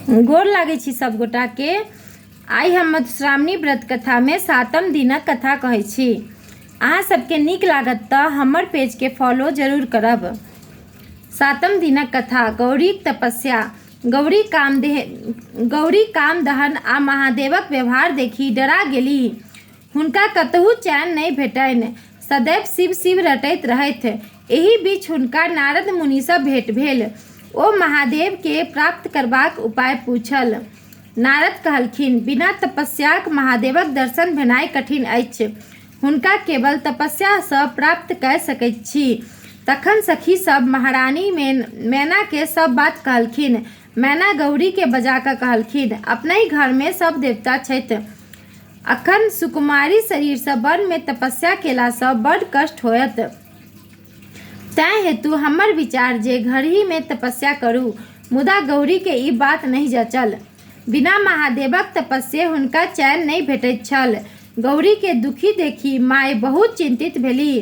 गोर लागे छी सब गोटा के। आई हम मधुश्रावणी व्रत कथा में 7म दिनक कथा कहै छी। अहाँ सबके नीक लागत तऽ हमर पेज के फॉलो जरूर करब। 7म दिनक कथा। गौरीक तपस्या। गौरी काम दहन आ महादेवक व्यवहार देखि डरा गेली। हुनका कतहु चैन नहि भेटनि, सदैव शिव शिव रटैत रहथि। एहि बीच हुनका नारद मुनि सँ भेंट भेल। ओ महादेव के प्राप्त करबाक उपाय पूछल। नारद कहलखिन, बिना तपस्याक महादेवक दर्शन भेनाइ कठिन अछि। हुनका केवल तपस्या सँ प्राप्त कऽ सकैत छी। तखन सखी सब महारानी मैना के सब बात कहलखिन। मैना गौरी के बजा कऽ कहलखिन, अपने घर में सब देवता छथि। अखन सुकुमारी शरीर सँ वन में तपस्या केला सँ बड़ कष्ट होयत। तैं हेतु हमर विचार जे घरही में तपस्या करू। मुदा गौरी के ई बात नहीं जचल। बिना महादेवक तपस्ये हुनका चैन नहीं भेटैत छल। गौरी के दुखी देखि माय बहुत चिंतित भेली।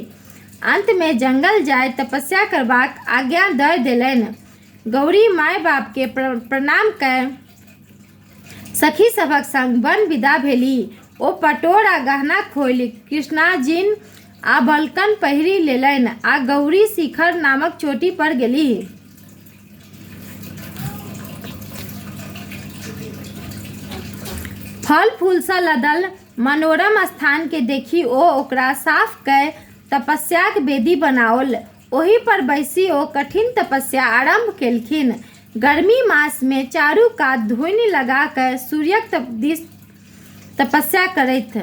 अंत में जंगल जाय तपस्या करबाक आज्ञा दऽ देलनि। गौरी माय बाप के प्रणाम कऽ सखी सभक संग वन विदा भेली। ओ पटोर आ गहना खोलि कृष्णाजिन आ बलकन पहिरि लेलनि आ गौरी शिखर नामक चोटी पर गेली। फल फूल सँ लदल मनोरम स्थान के देखि ओ ओकरा साफ कऽ तपस्याक वेदी बनाओल। ओहि पर बैसी ओ कठिन तपस्या आरंभ केलखिन। गर्मी मास में चारू कात धूनि लगा कऽ सूर्यक दिस तपस्या करैथ।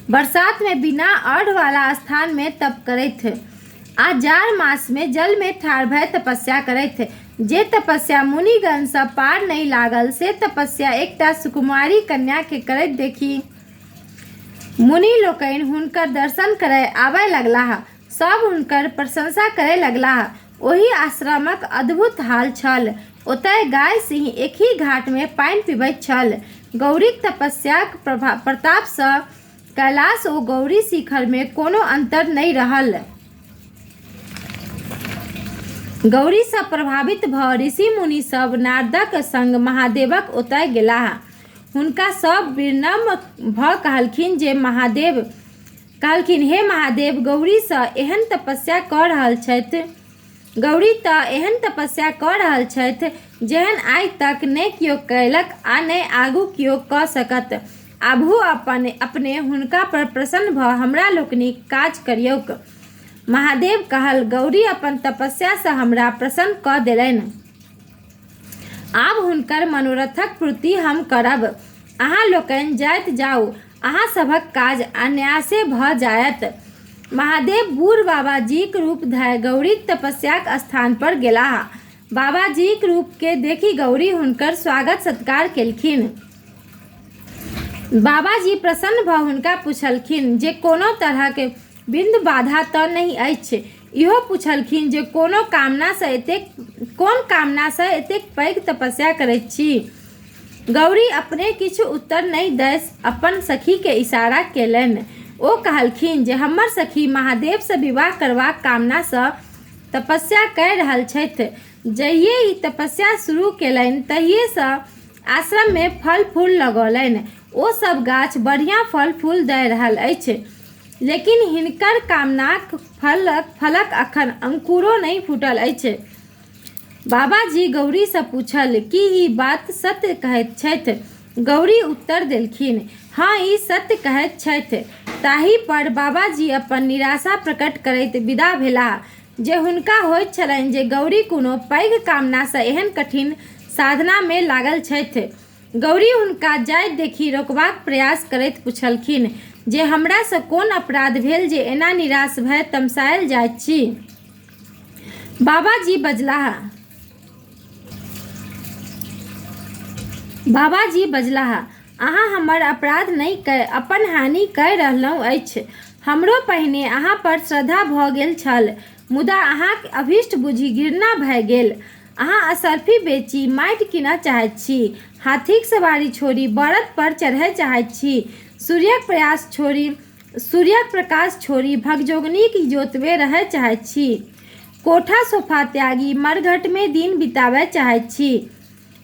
बरसात में बिना अर्घ वाला स्थान में तप करैथ आ जाड़ मास में जल में ठाढ़ भऽ तपस्या करैथ। जे तपस्या मुनिगण सँ पार नहीं लागल से तपस्या एकटा सुकुमारी कन्या के करैत देखि मुनि लोकनि हुनकर दर्शन करय आबय लगलाह। सब हुनकर प्रशंसा करय लगलाह। ओहि आश्रमक अद्भुत हाल छल। ओतय गाय सिंह एक ही घाट में पानि पीबैत छल। गौरीक तपस्याक प्रताप सँ कैलाश ओ गौरी शिखर में कोनो अंतर नहीं रहल। गौरी सँ प्रभावित भऽ ऋषि मुनि सब नारदक संग महादेवक ओतय गेलाह। हुनका सब विनम्र भऽ कहलखिन, हे महादेव, गौरी तऽ एहन तपस्या कऽ रहल छथि जेहन आइ तक ने कियो कयलक आ ने आगू कियो कऽ सकत। आबू अपने हुनका पर प्रसन्न भऽ हमरा लोकनिक काज करियौक। महादेव कहल, गौरी अपन तपस्या सँ हमरा प्रसन्न कऽ देलनि। आब हुनकर मनोरथक पूर्ति हम करब। अहाँ लोकनि जाइत जाउ, अहाँ सभक काज अनायासे भऽ जायत। महादेव बूढ़ बाबाजीक रूप धऽ गौरीक तपस्याक स्थान पर गेलाह। बाबाजीक रूप के देखि गौरी हुनकर स्वागत सत्कार केलखिन। बाबाजी प्रसन्न भऽ हुनका पुछलखिन जे कोनो तरहक बिंदु बाधा तऽ नहीं अछि। इहो पुछलखिन जे कोन कामना सँ एतेक पैघ तपस्या करैत छी। गौरी अपने किछु उत्तर नहीं दऽ अपन सखी के इशारा केलनि। ओ कहलखिन जे हमर सखी महादेव सँ विवाह करबाक कामना सँ तपस्या कऽ रहल छथि। जहिये ई तपस्या शुरू केलनि तहिये सँ आश्रम में फल फूल लगौलनि। ओ सब गाछ बढ़िया फल फूल दऽ रहल अछि, लेकिन हिनकर कामनाक फलक अखन अंकुरो नहीं फूटल अछि। बाबाजी गौरी सँ पूछल, की ई बात सत्य कहैत छथि? गौरी उत्तर देलखिन, हाँ, ई सत्य कहैत छथि। ताहि पर बाबाजी अपन निराशा प्रकट करैत विदा भेलाह जे हुनका होइत छलनि जे गौरी कोनो पैघ कामना सँ एहन कठिन साधना में लागल छथि। गौरी हुनका जाइत देखि रोकबाक प्रयास करैत पुछलखिन जे हमरा सँ कोन अपराध भेल जे एना निराश भऽ तमसायल जाइत छी? बाबाजी बजलाह, अहाँ हमर अपराध नहीं कऽ अपन हानि कऽ रहलहुँ अछि। हमरो पहिने अहाँ पर श्रद्धा भऽ गेल छल, मुदा अहाँक अभीष्ट बुझि घृणा भऽ गेल। अहाँ असरफी बेचि माटि कीनऽ चाहैत छी, हाथीक सवारी छोड़ि बरद पर चढ़य चाहैत छी, सूर्यक प्रकाश छोड़ि भगजोगनीक इजोत में रहय चाहैत छी, कोठा सोफा त्यागी मरघट में दिन बिताबय चाहैत छी,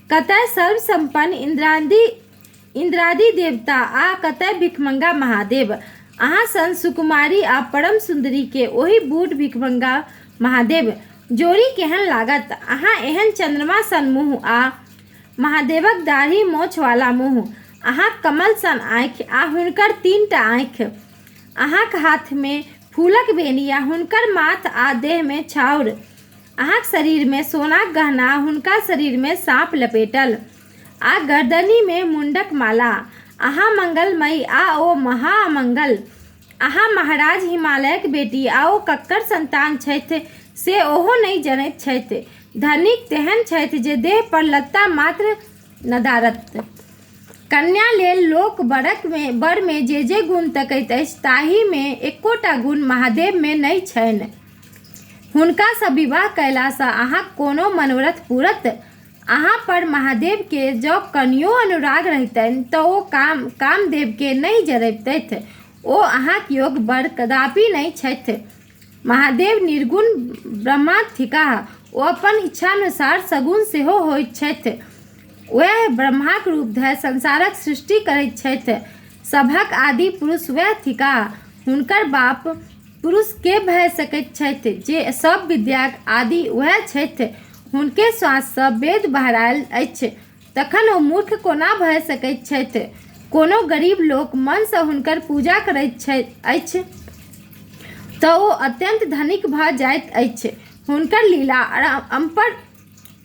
कतय सर्वसम्पन्न इंद्रादि देवता आ कतय भिखमंगा महादेव। अहाँ सन सुकुमारी आ परम सुंदरी के ओही बूढ़ भिखमंगा महादेव जोड़ी केहन लागत। अहाँ एहन चंद्रमा सन मुँह आ महादेवक दाढ़ी मोछ वाला मुँह, अहाँ कमल सन आँखि आ हुनकर 3टा आँखि, अहाँक हाथ में फूलक बेनी आ हुनकर माथ आ देह में छाउर, अहाँक शरीर में सोनाक गहना, हुनका शरीर में साँप लपेटल आ गर्दनी में मुंडक माला। अहाँ मंगलमयी आ ओ महामंगल। अहाँ महाराज हिमालयक बेटी आ ओ कक्कर संतान छथि से ओहो नहीं जनैत छथि। धनिक तेहन छथि जे देह पर लत्ता मात्र नदारत। कन्या लेल लोक बर में जे गुण तकैत अछि ताहि में एकोटा गुण महादेव में नहि छनि। हुनका सँ विवाह कयला सँ अहाँक कोनो मनोरथ पूरत। अहाँ पर महादेव के जँ कनियो अनुराग रहतनि तऽ ओ कामदेव के नहि जरबतथि। ओ अहाँक योग बर कदापि नहि छथि। महादेव निर्गुण ब्रह्मा थिकाह। ओ अपन इच्छानुसार सगुण सेहो होइत छथि। वह ब्रह्माक रूप धरि संसारक सृष्टि करैत छथि। सभक आदि पुरुष वह थिकाह। हुनकर बाप पुरुष के भऽ सकैत छथि जे सब विद्याक आदि वह छथि। हुनके श्वास सँ वेद बहरायल अछि, तखन ओ मूर्ख कोना भऽ सकैत छथि। कोनो गरीब लोक मन सँ हुनकर पूजा करैत अछि तऽ ओ अत्यंत धनिक भऽ जाइत अछि। हुनकर लीला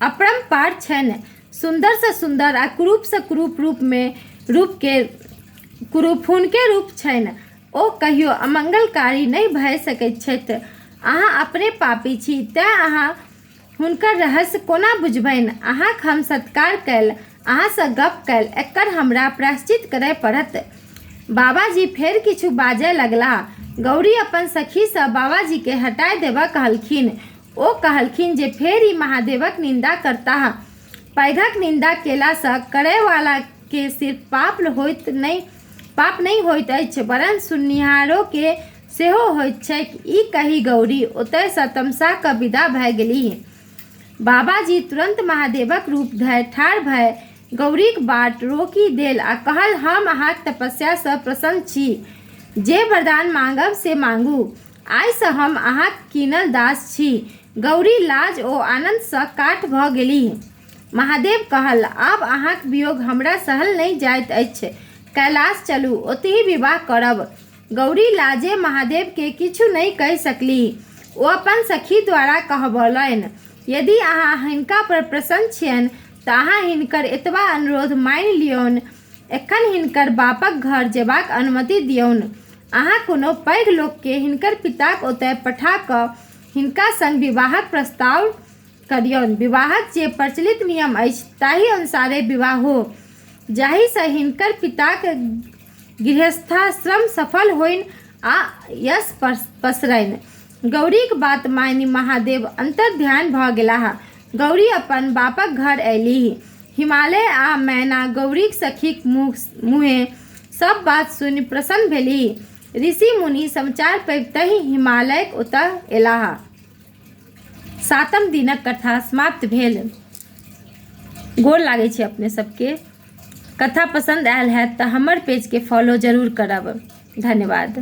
अपरंपार छनि। सुंदर सँ सुंदर आ कुरूप सँ कुरूप हुनके रूप छनि। ओ कहियो अमंगलकारी नहि भऽ सकैत छथि। अहाँ अपने पापी छी, तेँ अहाँ हुनकर रहस्य कोना बुझबनि। अहाँक हम सत्कार कयल, अहाँ सँ गप कयल, एकर हमरा प्रायश्चित करय पड़त। बाबाजी फेर किछु बाजय लगलाह। गौरी अपन सखी सँ बाबाजी के हटाय देबऽ कहलखिन। ओ कहलखिन जे फेर ई महादेवक निंदा करताह। पैघक निंदा केला सँ करय वाला के सिर्फ पाप नहीं होइत अछि, वरन सुननिहारो के सेहो होइत छैक। ई कहि गौरी ओतय सँ तमसा कऽ विदा भऽ गेलीह। बाबाजी तुरंत महादेवक रूप धरि ठाढ़ भऽ गौरीक बाट रोकि देल आ कहल, हम अहाँक तपस्या सँ प्रसन्न छी। जे वरदान मांगब से मांगू। आइ सँ हम अहाँक कीनल दास छी। गौरी लाज ओ आनंद सँ काठ भऽ गेलीह। महादेव कहल, आब अहाँक वियोग हमरा सहल नहि जाइत अछि। कैलाश चलू, ओतहि विवाह करब। गौरी लाजे महादेव के किछु नहि कहि सकलीह। ओ अपन सखी द्वारा कहबौलनि, यदि अहाँ हिनका पर प्रसन्न छियनि तऽ अहाँ हिनकर एतबा अनुरोध मानि लियौन। एखन हिनकर बापक घर जेबाक अनुमति दियौन। अहाँ कोनो पैघ लोक के हिनकर पिताक ओतय पठा कऽ हिनका संग विवाहक प्रस्ताव करियौन। विवाहक जे प्रचलित नियम अछि ताहि अनुसारे विवाह हो, जाहि सँ हिनकर पिताक गृहस्थाश्रम सफल होइन आ यश पसरनि। गौरीक बात मानि महादेव अंतर्ध्यान भऽ गेलाह। गौरी अपन बापक घर अयलीह। हिमालय आ मैना गौरीक सखीक मुँहे सब बात सुनि प्रसन्न भेलीह। ऋषि मुनि समाचार पाबितहि हिमालयक ओतय एलाह। 7म दिनक कथा समाप्त भेल। गोर लागै छै अपने सबके। कथा पसंद आयल है तऽ हमर पेज के फॉलो जरूर करब। धन्यवाद।